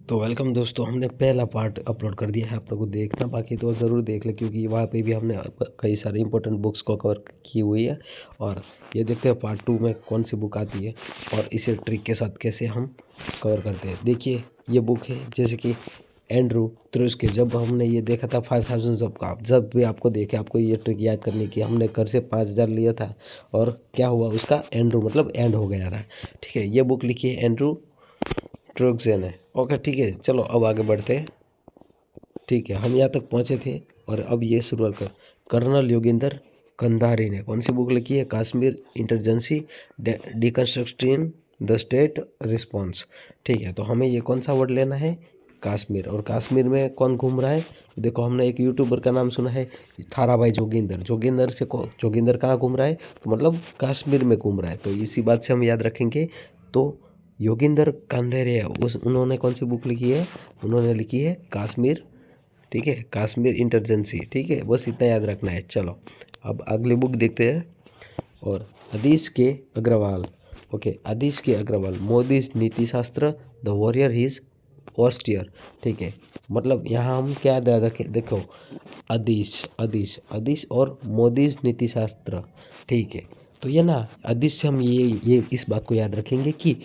तो वेलकम दोस्तों, हमने पहला पार्ट अपलोड कर दिया है। आप लोगों को देखना बाकी तो ज़रूर देख ले, क्योंकि वहाँ पे भी हमने कई सारी इंपॉर्टेंट बुक्स को कवर की हुई है। और ये देखते हैं पार्ट 2 में कौन सी बुक आती है और इसे ट्रिक के साथ कैसे हम कवर करते हैं। देखिए ये बुक है जैसे कि एंड्रू त्रुस्के। जब हमने ये देखा था 5000 जब भी आपको देखे आपको ये ट्रिक याद करने की, हमने घर से 5000 लिया था और क्या हुआ उसका एंड्रू मतलब एंड हो गया था। ठीक है, ये बुक लिखी है एंड्रू ट्रुक्सेन है। ओके ठीक है, चलो अब आगे बढ़ते हैं। ठीक है, हम यहाँ तक पहुँचे थे और अब ये शुरुआत कर कर्नल योगेंद्र कंधारी ने कौन सी बुक लिखी है? Kashmir insurgency deconstructing the state response. ठीक है, तो हमें ये कौन सा वर्ड लेना है? कश्मीर। और कश्मीर में कौन घूम रहा है? देखो हमने एक यूट्यूबर का नाम सुना है थाराभाई जोगिंदर। जोगिंदर कहाँ घूम रहा है? तो मतलब कश्मीर में घूम रहा है। तो इसी बात से हम याद रखेंगे। तो योगिंदर कांधेरिया उन्होंने कौन सी बुक लिखी है? उन्होंने लिखी है कश्मीर। ठीक है, कश्मीर इंटरजेंसी। ठीक है, बस इतना याद रखना है। चलो अब अगली बुक देखते हैं। और अधीश के अग्रवाल। ओके, अधीश के अग्रवाल मोदीज नीति शास्त्र द वॉरियर हिज ऑस्टियर। ठीक है, मतलब यहाँ हम क्या याद रखें? देखो अधीश अधीश अधीश और मोदीज नीति शास्त्र। ठीक है, तो ये ना अधीश से हम ये इस बात को याद रखेंगे कि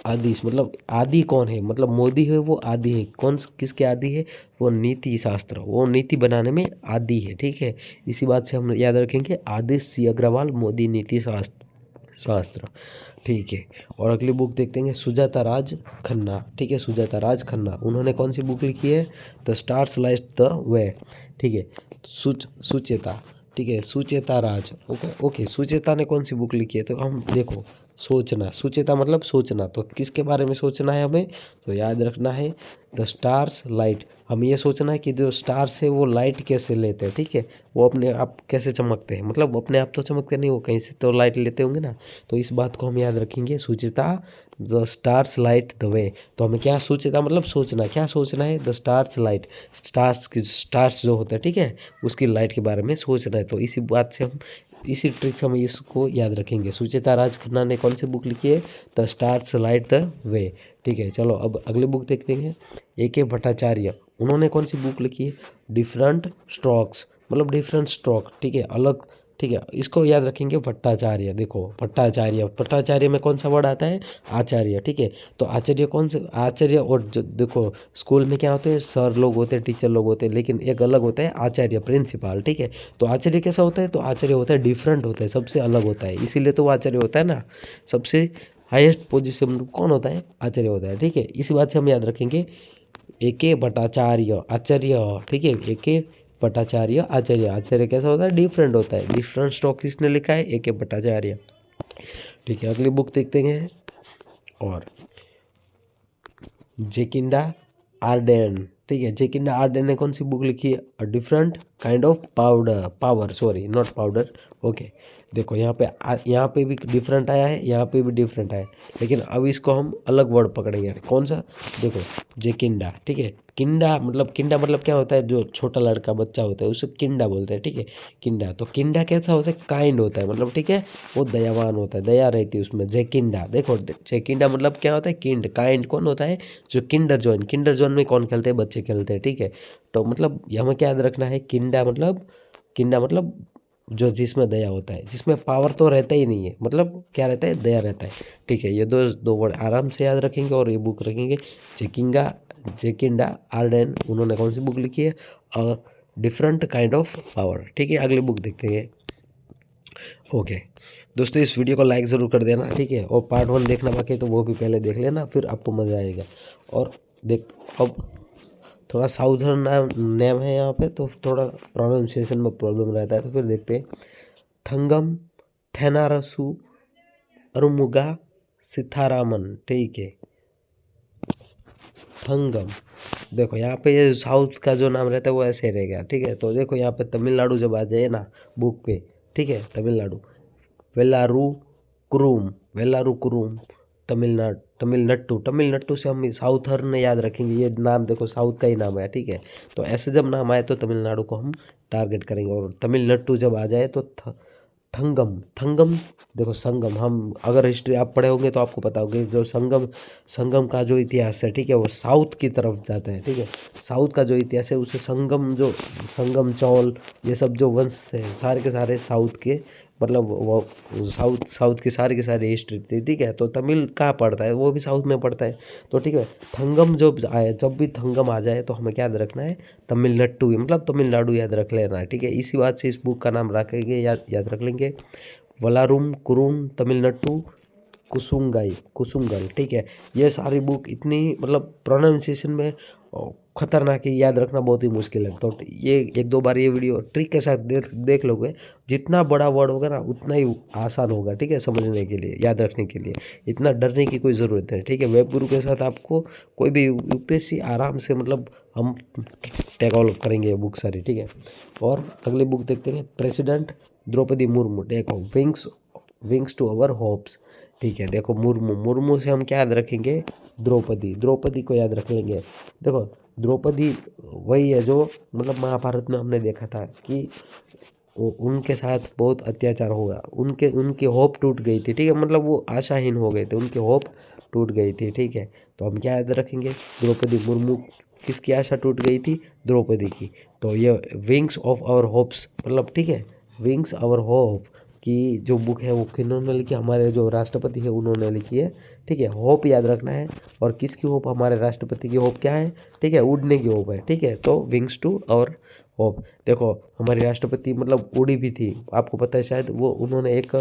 आदिश मतलब आदि कौन है? मतलब मोदी है वो आदि है। कौन किसके आदि है? वो नीति शास्त्र, वो नीति बनाने में आदि है। ठीक है, इसी बात से हम याद रखेंगे आदिश सी अग्रवाल मोदी नीति शास्त्र। ठीक है, और अगली बुक देखते हैं सुजाता राज खन्ना। ठीक है, सुजाता राज खन्ना उन्होंने कौन सी बुक लिखी है? द स्टार्स लाइट द वे। ठीक है, सुचेता। ठीक है, सुचेता राज। ओके ओके, सुचेता ने कौन सी बुक लिखी है? तो हम देखो सोचना, सुचेता मतलब सोचना। तो किसके बारे में सोचना है हमें? तो याद रखना है द स्टार्स लाइट। हम ये सोचना है कि जो स्टार्स है वो लाइट कैसे लेते हैं। ठीक है, वो अपने आप कैसे चमकते हैं, मतलब अपने आप तो चमकते नहीं, वो कहीं से तो लाइट लेते होंगे ना। तो इस बात को हम याद रखेंगे, Suchita the stars light the way. तो हमें क्या सुचिता मतलब सोचना, क्या सोचना है? द स्टार्स लाइट, स्टार्स जो होता है ठीक है उसकी लाइट के बारे में सोचना है। तो इसी बात से हम इसी ट्रिक से हम इसको याद रखेंगे। सुचेता राज खन्ना ने कौन सी बुक लिखी है? द स्टार्स लाइट द वे। ठीक है, चलो अब अगली बुक देखते हैं। AK भट्टाचार्य उन्होंने कौन सी बुक लिखी है? डिफरेंट स्ट्रोक्स मतलब डिफरेंट स्ट्रोक। ठीक है, अलग। ठीक है, इसको याद रखेंगे भट्टाचार्य। देखो भट्टाचार्य में कौन सा वर्ड आता है? आचार्य। ठीक है, तो आचार्य कौन से? आचार्य और देखो स्कूल में क्या होते हैं? सर लोग होते हैं, टीचर लोग होते हैं, लेकिन एक अलग होता है आचार्य, प्रिंसिपल। ठीक है, तो आचार्य कैसा होता है? तो आचार्य होता है डिफरेंट होता है, सबसे अलग होता है, इसीलिए तो वो आचार्य होता है ना। सबसे हाईएस्ट पोजीशन कौन होता है? आचार्य होता है। ठीक है, इसी बात से हम याद रखेंगे AK भट्टाचार्य आचार्य। ठीक है, AK भट्टाचार्य आचार्य। आचार्य कैसा होता है? डिफरेंट होता है। डिफरेंट स्टॉक किसने लिखा है? AK भट्टाचार्य। ठीक है, अगली बुक देखते हैं। और जेकिंडा आर्डेन। ठीक है, जेकिंडा आर्डेन ने कौन सी बुक लिखी है? A different kind of power, sorry not powder. Okay, देखो यहाँ पे भी डिफरेंट आया है, यहाँ पे भी डिफरेंट आया है, लेकिन अब इसको हम अलग वर्ड पकड़ेंगे। कौन सा? देखो जेकिंडा। ठीक है, किंडा मतलब क्या होता है? जो छोटा लड़का बच्चा होता है उसे किंडा बोलते हैं। ठीक है, किंडा। तो किंडा कैसा होता है? काइंड होता है, मतलब ठीक है वो दयावान होता है, दया रहती है उसमें। जेकिंडा देखो, जेकिंडा मतलब क्या होता है? काइंड कौन होता है? जो किंडर जॉन में कौन खेलते हैं? बच्चे खेलते हैं। ठीक है, तो मतलब हमें क्या याद रखना है? किंडा मतलब जो जिसमें दया होता है, जिसमें पावर तो रहता ही नहीं है, मतलब क्या रहता है? दया रहता है। ठीक है, ये दो दो वर्ड आराम से याद रखेंगे और ये बुक रखेंगे। जेकिंडा आर्डेन उन्होंने कौन सी बुक लिखी है? A different kind of power. ठीक है, अगली बुक देखते हैं। ओके दोस्तों, इस वीडियो को लाइक ज़रूर कर देना। ठीक है, और पार्ट 1 देखना बाकी है तो वो भी पहले देख लेना, फिर आपको मज़ा आएगा। और देख अब थोड़ा साउथर्न नेम है यहाँ पे, तो थोड़ा प्रोनाउंसिएशन में प्रॉब्लम रहता है, तो फिर देखते हैं। थंगम थेनारसु अरुमुगा सीतारामन। ठीक है, थंगम। देखो यहाँ पे ये साउथ का जो नाम रहता है वो ऐसे रहेगा। ठीक है, तो देखो यहाँ पे तमिलनाडु जब आ जाए ना बुक पे, ठीक है तमिलनाडु, वेलारू वेलारू कुरुम तमिलनाडु से हम साउथर्न याद रखेंगे। ये नाम देखो साउथ का ही नाम है। ठीक है, तो ऐसे जब नाम आए तो तमिलनाडु को हम टारगेट करेंगे। और तमिलनाडु जब आ जाए तो थंगम थंगम देखो संगम, हम अगर हिस्ट्री आप पढ़े होंगे तो आपको पता होगा जो संगम संगम का जो इतिहास है, ठीक है, वो साउथ की तरफ जाता है, ठीक है। साउथ का जो इतिहास है उसे संगम, जो संगम चौल, ये सब जो वंश थे सारे के सारे साउथ के, मतलब वो साउथ साउथ की सारी हिस्ट्री थी, ठीक है। तो तमिल कहाँ पड़ता है, वो भी साउथ में पड़ता है। तो ठीक है, थंगम जब आए, जब भी थंगम आ जाए तो हमें क्या याद रखना है, तमिलनाडु, मतलब तमिलनाडु याद रख लेना है, ठीक है। इसी बात से इस बुक का नाम रखेंगे, याद रख लेंगे, वलारुम कुरुम तमिलनाडु कुसुंगाई कुसुंगल, ठीक है। ये सारी बुक इतनी मतलब प्रोनाउंसिएशन में खतरनाक है, याद रखना बहुत ही मुश्किल है। तो ये एक दो बार ये वीडियो ट्रिक के साथ देख लोगे, जितना बड़ा वर्ड होगा ना उतना ही आसान होगा, ठीक है, समझने के लिए, याद रखने के लिए। इतना डरने की कोई ज़रूरत है, ठीक है। वेब गुरु के साथ आपको कोई भी यूपीएससी आराम से, मतलब हम टैकल करेंगे ये बुक सारी, ठीक है। और अगली बुक देखते हैं, प्रेसिडेंट द्रौपदी मुर्मू, देखो wings wings to our hopes, ठीक है। देखो मुर्मू, मुर्मू से हम क्या याद रखेंगे, द्रौपदी, द्रौपदी को याद रख लेंगे। देखो द्रौपदी वही है जो, मतलब महाभारत में हमने देखा था कि उनके साथ बहुत अत्याचार हुआ, उनकी होप टूट गई थी, ठीक है, मतलब वो आशाहीन हो गए थे, उनकी होप टूट गई थी, ठीक है। तो हम क्या याद रखेंगे, द्रौपदी मुर्मू, किसकी आशा टूट गई थी, द्रौपदी की। तो ये विंग्स ऑफ आवर होप्स, मतलब ठीक है, विंग्स आवर होप की जो बुक है वो किन्होंने लिखी, हमारे जो राष्ट्रपति है उन्होंने लिखी है, ठीक है। होप याद रखना है, और किसकी होप, हमारे राष्ट्रपति की होप क्या है, ठीक है, उड़ने की होप है, ठीक है। तो विंग्स टू और होप, देखो हमारे राष्ट्रपति मतलब उड़ी भी थी, आपको पता है शायद, वो उन्होंने एक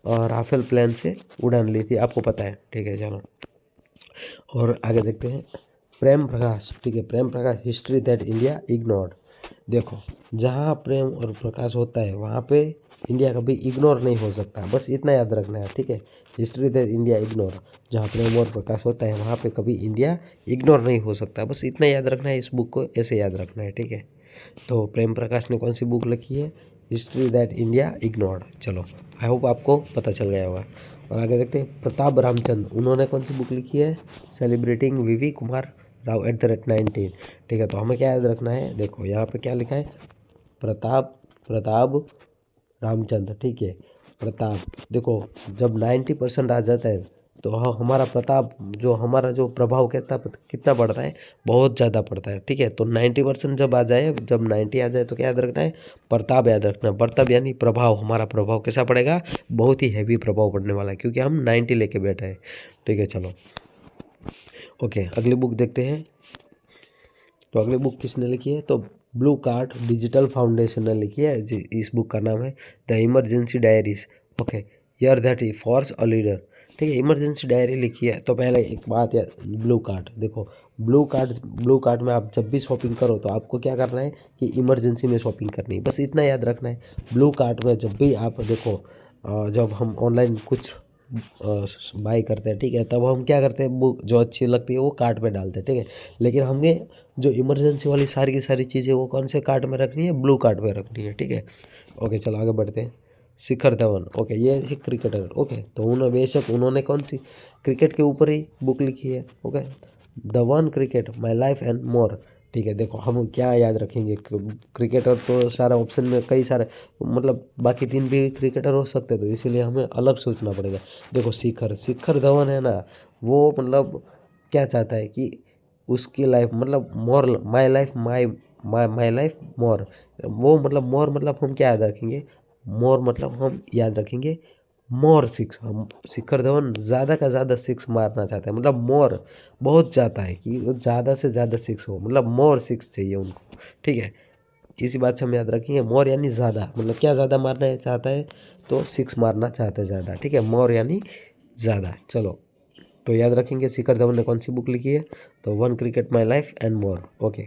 राफेल प्लेन से उड़ान ली थी, आपको पता है, ठीक है। चलो और आगे देखते हैं, प्रेम प्रकाश, ठीक है, Prem Prakash, history that India ignored. देखो जहाँ प्रेम और प्रकाश होता है वहाँ पे इंडिया कभी इग्नोर नहीं हो सकता, बस इतना याद रखना है, ठीक है। हिस्ट्री दैट इंडिया इग्नोर, जहाँ प्रेम और प्रकाश होता है वहाँ पे कभी इंडिया इग्नोर नहीं हो सकता, बस इतना याद रखना है, इस बुक को ऐसे याद रखना है, ठीक है। तो प्रेम प्रकाश ने कौन सी बुक लिखी है, हिस्ट्री दैट इंडिया इग्नोर्ड। चलो आई होप आपको पता चल गया होगा। और आगे देखते हैं, प्रताप रामचंद्र, उन्होंने कौन सी बुक लिखी है, सेलिब्रेटिंग वीवी कुमार राव @19, ठीक है। तो हमें क्या याद रखना है, देखो यहाँ पे क्या लिखा है, प्रताप प्रताप रामचंद्र, ठीक है। प्रताप, देखो जब 90% आ जाता है तो हमारा प्रताप, जो हमारा जो प्रभाव कितना बढ़ता है, बहुत ज़्यादा पड़ता है, ठीक है। तो 90% जब आ जाए, जब 90 आ जाए तो क्या याद रखना है, प्रताप याद रखना है। प्रताप यानी प्रभाव, हमारा प्रभाव कैसा पड़ेगा, बहुत ही हैवी प्रभाव पड़ने वाला है, क्योंकि हम 90 लेके बैठे हैं, ठीक है। चलो ओके, अगली बुक देखते हैं। तो अगली बुक किसने लिखी है, तो ब्लू कार्ड डिजिटल फाउंडेशन ने लिखी है, इस बुक का नाम है the emergency diaries, okay. Year that he force a leader, ठीक है, इमरजेंसी डायरी लिखी है। तो पहले एक बात है, ब्लू कार्ड, देखो ब्लू कार्ड में आप जब भी शॉपिंग करो तो आपको क्या करना है कि इमरजेंसी में शॉपिंग करनी है, बस इतना याद रखना है। ब्लू कार्ड में जब भी आप देखो, जब हम ऑनलाइन कुछ बाई करते हैं, ठीक है, तब हम क्या करते हैं, बुक जो अच्छी लगती है वो कार्ट में डालते हैं, ठीक है। लेकिन हमें जो इमरजेंसी वाली सारी की सारी चीज़ें वो कौन से कार्ट में रखनी है, ब्लू कार्ट में रखनी है, ठीक है। ओके चलो आगे बढ़ते हैं, शिखर धवन, ओके, ये है क्रिकेटर, ओके। तो उन्होंने बेशक उन्होंने कौन सी क्रिकेट के ऊपर ही बुक लिखी है, okay, the one cricket my life and मोर, ठीक है। देखो हम क्या याद रखेंगे, क्रिकेटर तो सारा ऑप्शन में कई सारे, मतलब बाकी तीन भी क्रिकेटर हो सकते हैं, तो इसीलिए हमें अलग सोचना पड़ेगा। देखो शिखर धवन है ना, वो मतलब क्या चाहता है कि उसकी लाइफ, मतलब मोर, my life my life more, वो मतलब मोर, मतलब हम क्या याद रखेंगे, मोर मतलब हम याद रखेंगे मोर सिक्स, हम शिखर धवन ज़्यादा का ज़्यादा सिक्स मारना चाहते हैं, मतलब मोर बहुत चाहता है कि वो ज़्यादा से ज़्यादा सिक्स हो, मतलब मोर सिक्स चाहिए उनको, ठीक है। इसी बात से हम याद रखेंगे, मोर यानी ज़्यादा, मतलब क्या ज़्यादा मारना चाहता है, तो सिक्स मारना चाहता है ज़्यादा, ठीक है, मोर यानी ज़्यादा। चलो तो याद रखेंगे शिखर धवन ने कौन सी बुक लिखी है, तो one cricket my life and more, okay.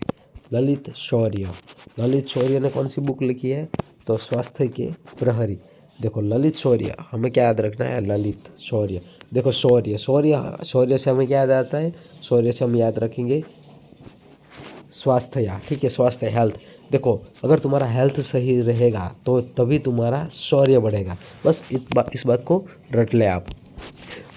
Lalit Shaurya ने कौन सी बुक लिखी है, तो स्वास्थ्य के प्रहरी। देखो ललित शौर्य, हमें क्या याद रखना है, ललित शौर्य, देखो शौर्य से हमें क्या याद आता है, शौर्य से हम याद रखेंगे स्वास्थ्य, ठीक है, स्वास्थ्य हेल्थ। देखो अगर तुम्हारा हेल्थ सही रहेगा तो तभी तुम्हारा शौर्य बढ़ेगा, बस इस बात को रट ले आप।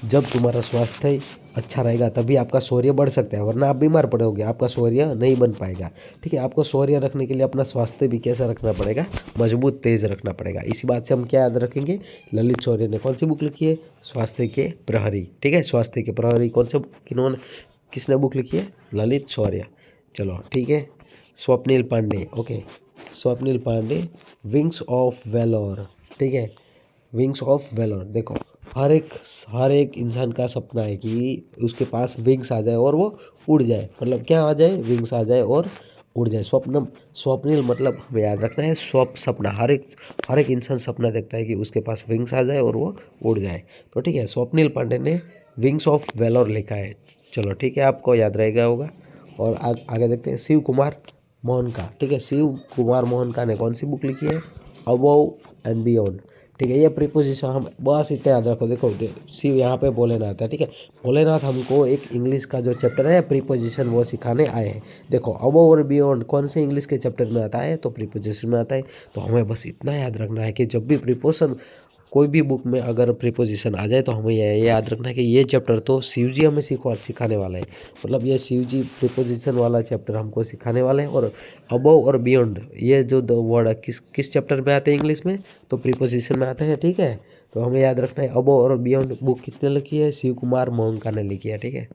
जब तुम्हारा स्वास्थ्य अच्छा रहेगा तभी आपका शौर्य बढ़ सकता है, वरना आप बीमार पड़ोगे, आपका शौर्य नहीं बन पाएगा। ठीक है, आपको शौर्य रखने के लिए अपना स्वास्थ्य भी कैसा रखना पड़ेगा, मजबूत तेज रखना पड़ेगा। इसी बात से हम क्या याद रखेंगे, ललित शौर्य ने कौन सी बुक लिखी है, स्वास्थ्य के प्रहरी। ठीक है, स्वास्थ्य के प्रहरी कौन से किन्होंने किसने बुक लिखी है, ललित शौर्य। चलो ठीक है, Swapnil Pandey. Okay, Swapnil Pandey, wings of valour. ठीक है, विंग्स ऑफ वेलोर। देखो हर एक इंसान का सपना है कि उसके पास विंग्स आ जाए और वो उड़ जाए। मतलब क्या आ जाए, विंग्स आ जाए और उड़ जाए। स्वप्नम, स्वप्निल मतलब हमें याद रखना है सपना। हर एक इंसान सपना देखता है कि उसके पास विंग्स आ जाए और वो उड़ जाए। तो ठीक है, स्वप्निल पांडे ने विंग्स ऑफ वेलोर लिखा है। चलो ठीक है, आपको याद रहेगा होगा। और आगे देखते हैं शिव कुमार मोहन का। ठीक है, शिव कुमार मोहन का ने कौन सी बुक लिखी है, अबव एंड बियॉन्ड। ठीक है, ये प्रीपोजिशन हम बस इतना याद रखो। देखो शिव यहाँ पे भोलेनाथ है। ठीक है, भोलेनाथ हमको एक इंग्लिश का जो चैप्टर है प्रीपोजिशन वो सिखाने आए हैं। देखो अबव और बियॉन्ड कौन से इंग्लिश के चैप्टर में आता है, तो प्रीपोजिशन में आता है। तो हमें बस इतना याद रखना है कि जब भी प्रीपोजिशन कोई भी बुक में अगर प्रीपोजिशन आ जाए तो हमें ये याद रखना है कि ये चैप्टर तो शिव जी हमें सिखाने वाले हैं। मतलब ये शिव जी प्रीपोजिशन वाला चैप्टर हमको सिखाने वाले हैं। और अबव और बियॉन्ड ये जो दो वर्ड किस किस चैप्टर में आते हैं इंग्लिश में, तो प्रीपोजिशन में आते हैं। ठीक है, तो हमें याद रखना है अबव और बियॉन्ड बुक किसने लिखी है, शिव कुमार मोहनका ने लिखी है। ठीक है,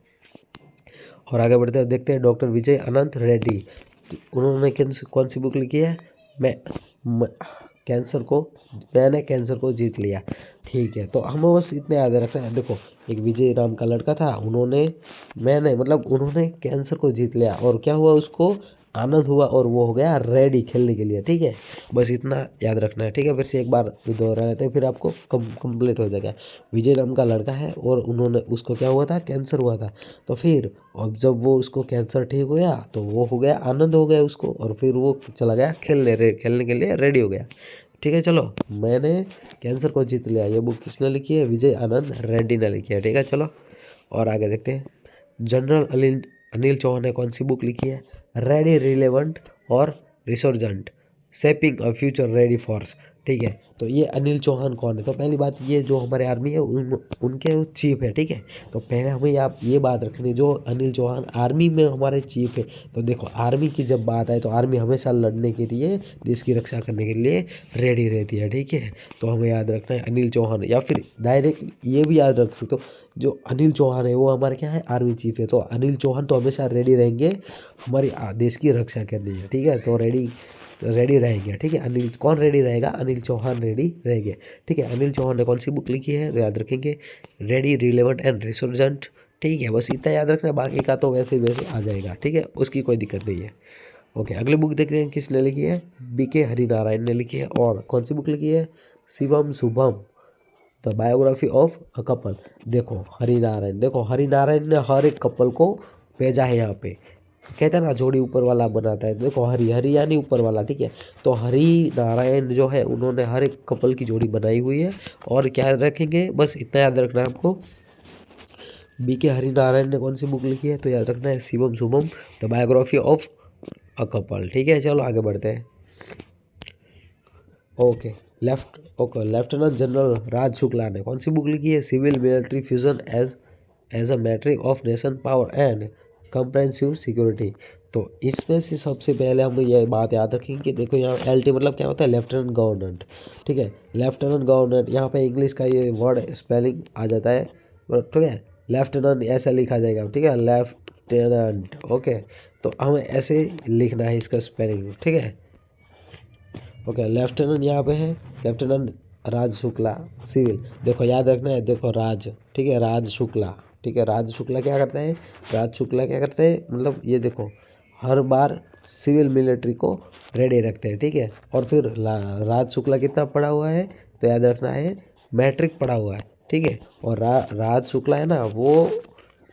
और आगे बढ़ते हैं, देखते हैं डॉक्टर विजय अनंत रेड्डी। तो उन्होंने कौन सी बुक लिखी है, मैं म- कैंसर को मैंने कैंसर को जीत लिया। ठीक है, तो हमें बस इतने याद रखना है। देखो एक विजय नाम का लड़का था, उन्होंने कैंसर को जीत लिया और क्या हुआ, उसको आनंद हुआ और वो हो गया रेडी खेलने के लिए। ठीक है, बस इतना याद रखना है। ठीक है, फिर से एक बार दोहरा लेते हैं, फिर आपको कंप्लीट हो जाएगा। विजय नाम का लड़का है और उन्होंने उसको क्या हुआ था, कैंसर हुआ था। तो फिर अब जब वो उसको कैंसर ठीक हो गया तो वो हो गया आनंद हो गया उसको, और फिर वो चला गया खेलने के लिए रेडी हो गया। ठीक है, चलो मैंने कैंसर को जीत लिया, ये बुक किसने लिखी है, विजय आनंद रेड्डी ने लिखी है। ठीक है, चलो और आगे देखते हैं। जनरल अनिल अनिल चौहान ने कौन सी बुक लिखी है, रेडी रिलेवेंट और resurgent, shaping a future ready force. ठीक है, तो ये अनिल चौहान कौन है, तो पहली बात ये जो हमारे आर्मी है उनके चीफ है। ठीक है, तो पहले हमें आप ये बात रखनी, जो अनिल चौहान आर्मी में हमारे चीफ है। तो देखो आर्मी की जब बात आए तो आर्मी हमेशा लड़ने के लिए, देश की रक्षा करने के लिए रेडी रहती है। ठीक है, तो हमें याद रखना है अनिल चौहान, या फिर डायरेक्ट ये भी याद रख सकते हो, जो अनिल चौहान है वो हमारे क्या है, आर्मी चीफ है। तो अनिल चौहान तो हमेशा रेडी रहेंगे हमारी देश की रक्षा करनी है। ठीक है, तो रेडी रेडी रहेंगे। ठीक है, अनिल कौन रेडी रहेगा, अनिल चौहान रेडी रहेंगे। ठीक है, अनिल चौहान ने कौन सी बुक लिखी है, तो याद रखेंगे रेडी रिलेवेंट एंड रिसोर्जेंट। ठीक है, बस इतना याद रखना, बाकी का तो वैसे वैसे आ जाएगा। ठीक है, उसकी कोई दिक्कत नहीं है। ओके, अगली बुक देखते हैं किसने लिखी है, बीके हरिनारायण ने लिखी है। और कौन सी बुक लिखी है, Shivam Shubham, the biography of a couple. देखो हरिनारायण ने हर एक कपल को भेजा है यहाँ पे। कहते हैं ना जोड़ी ऊपर वाला बनाता है, देखो हरि हरि यानी ऊपर वाला। ठीक है, तो हरि नारायण जो है उन्होंने हर एक कपल की जोड़ी बनाई हुई है। और क्या याद रखेंगे, बस इतना याद रखना है आपको, बीके हरि नारायण ने कौन सी बुक लिखी है, तो याद रखना है Shivam Shubham, the biography of a couple. ठीक है, चलो आगे बढ़ते हैं। Okay, lieutenant general Raj Shukla ने कौन सी बुक लिखी है, civil military fusion as a metric of nation power and comprehensive security. तो इसमें से सबसे पहले हम ये बात याद रखेंगे कि देखो यहाँ LT मतलब क्या होता है, लेफ्टिनेंट गवर्नर। ठीक है, लेफ्टिनेंट गवर्नर, यहाँ पे इंग्लिश का ये वर्ड स्पेलिंग आ जाता है। ठीक है, लेफ्टिनेंट ऐसा लिखा जाएगा। ठीक है, लेफ्टिनेंट। ओके, तो हमें ऐसे लिखना है इसका स्पेलिंग। ठीक है, ओके, लेफ्टिनेंट यहाँ पे है लेफ्टिनेंट राज शुक्ला सिविल। देखो याद रखना है, देखो राज, ठीक है, राज शुक्ला। ठीक है, राज शुक्ला क्या करता है, राज शुक्ला क्या करते हैं, मतलब ये देखो हर बार सिविल मिलिट्री को रेडी रखते हैं। ठीक है, और फिर राज शुक्ला कितना पढ़ा हुआ है, तो याद रखना है मैट्रिक पढ़ा हुआ है। ठीक है, और राज शुक्ला है ना वो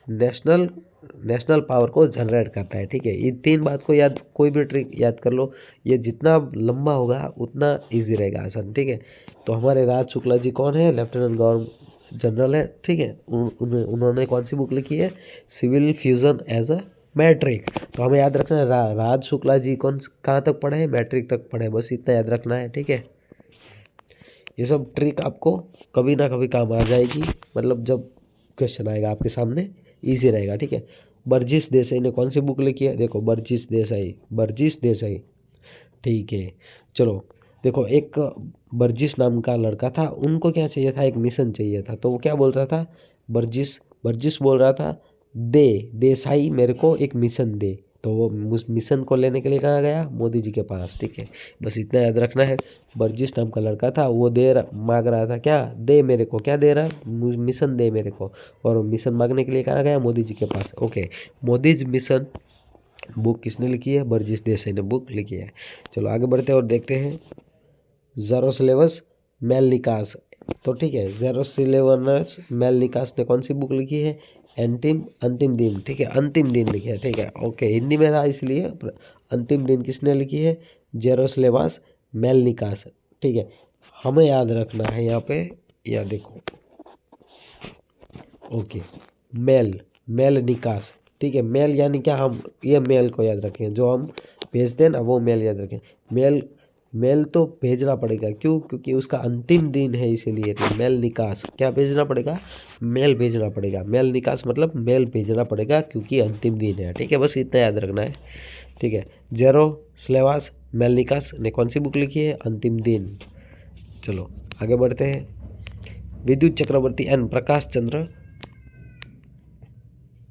नेशनल नेशनल पावर को जनरेट करता है। ठीक है, ये तीन बात को याद, कोई भी ट्रिक याद कर लो, ये जितना लंबा होगा उतना इजी रहेगा आसान। ठीक है, तो हमारे राज शुक्ला जी कौन है, लेफ्टिनेंट गवर्नर जनरल है। ठीक है, उन्होंने कौन सी बुक लिखी है, civil fusion as a metric. तो हमें याद रखना है राज शुक्ला जी कहाँ तक पढ़े हैं, मैट्रिक तक पढ़े, बस इतना याद रखना है। ठीक है, ये सब ट्रिक आपको कभी ना कभी काम आ जाएगी, मतलब जब क्वेश्चन आएगा आपके सामने ईजी रहेगा। ठीक है, बर्जिस देसाई ने कौन सी बुक लिखी है? देखो बर्जिस देसाई। ठीक है, चलो देखो, एक बर्जिस नाम का लड़का था, उनको क्या चाहिए था? एक मिशन चाहिए था। तो वो क्या बोल रहा था? बर्जिस बोल रहा था, देसाई मेरे को एक मिशन दे। तो वो मिशन को लेने के लिए कहाँ गया? मोदी जी के पास। ठीक है, बस इतना याद रखना है। बर्जिस नाम का लड़का था, वो मांग रहा था क्या? दे मेरे को, क्या दे रहा? मिशन दे मेरे को। और मिशन मांगने के लिए कहाँ गया? मोदी जी के पास। ओके, मोदीज मिशन बुक किसने लिखी है? बर्जिस देसाई ने बुक लिखी है। चलो आगे बढ़ते हैं और देखते हैं ज़ेरोस्लेवस मेलनिकास। तो ठीक है, ज़ेरोस्लेवस मेलनिकास ने कौन सी बुक लिखी है? अंतिम दिन। ठीक है, अंतिम दिन लिखी है। ठीक है, ओके, हिंदी में था इसलिए अंतिम दिन किसने लिखी है? ज़ेरोस्लेवस मेलनिकास। ठीक है, हमें याद रखना है यहाँ पे, यहाँ देखो, ओके, मेल निकास। ठीक है, मेल यानी क्या? हम ये मेल को याद रखें, जो हम भेजते हैं ना, वो मेल याद रखें। मेल तो भेजना पड़ेगा, क्यों? क्योंकि उसका अंतिम दिन है, इसीलिए। तो मेल निकास, क्या भेजना पड़ेगा? मेल भेजना पड़ेगा। मेल निकास मतलब मेल भेजना पड़ेगा, क्योंकि अंतिम दिन है। ठीक है, बस इतना याद रखना है। ठीक है, ज़ेरोस्लेवस मेलनिकास ने कौन सी बुक लिखी है? अंतिम दिन। चलो आगे बढ़ते हैं। विद्युत चक्रवर्ती एन प्रकाश चंद्र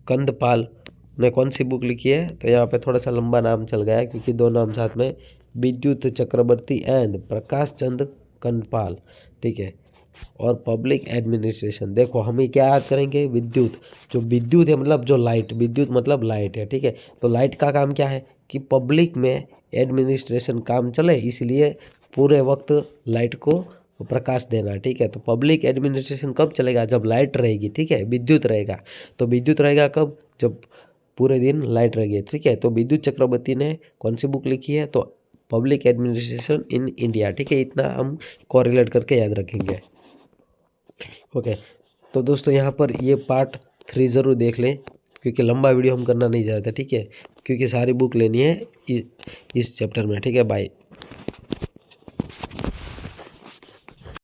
कंदपाल ने कौन सी बुक लिखी है? तो यहाँ पे थोड़ा सा लंबा नाम चल गया है, क्योंकि दो नाम साथ में, विद्युत चक्रवर्ती एंड प्रकाश चंद्र कंदपाल। ठीक है, और पब्लिक एडमिनिस्ट्रेशन। देखो हम क्या याद करेंगे? विद्युत, जो विद्युत है मतलब जो लाइट, विद्युत मतलब लाइट है। ठीक है, तो लाइट का काम क्या है? कि पब्लिक में एडमिनिस्ट्रेशन काम चले, इसलिए पूरे वक्त लाइट को प्रकाश देना। ठीक है, तो पब्लिक एडमिनिस्ट्रेशन कब चलेगा? जब लाइट रहेगी। ठीक है, विद्युत रहेगा। तो विद्युत रहेगा कब? जब पूरे दिन लाइट रहेगी। ठीक है, तो विद्युत चक्रवर्ती ने कौन सी बुक लिखी है? तो पब्लिक एडमिनिस्ट्रेशन इन इंडिया। ठीक है, इतना हम कोरिलेट करके याद रखेंगे। ओके, तो दोस्तों यहाँ पर ये पार्ट 3 ज़रूर देख लें, क्योंकि लंबा वीडियो हम करना नहीं चाहते। ठीक है, क्योंकि सारी बुक लेनी है इस चैप्टर में। ठीक है, बाय।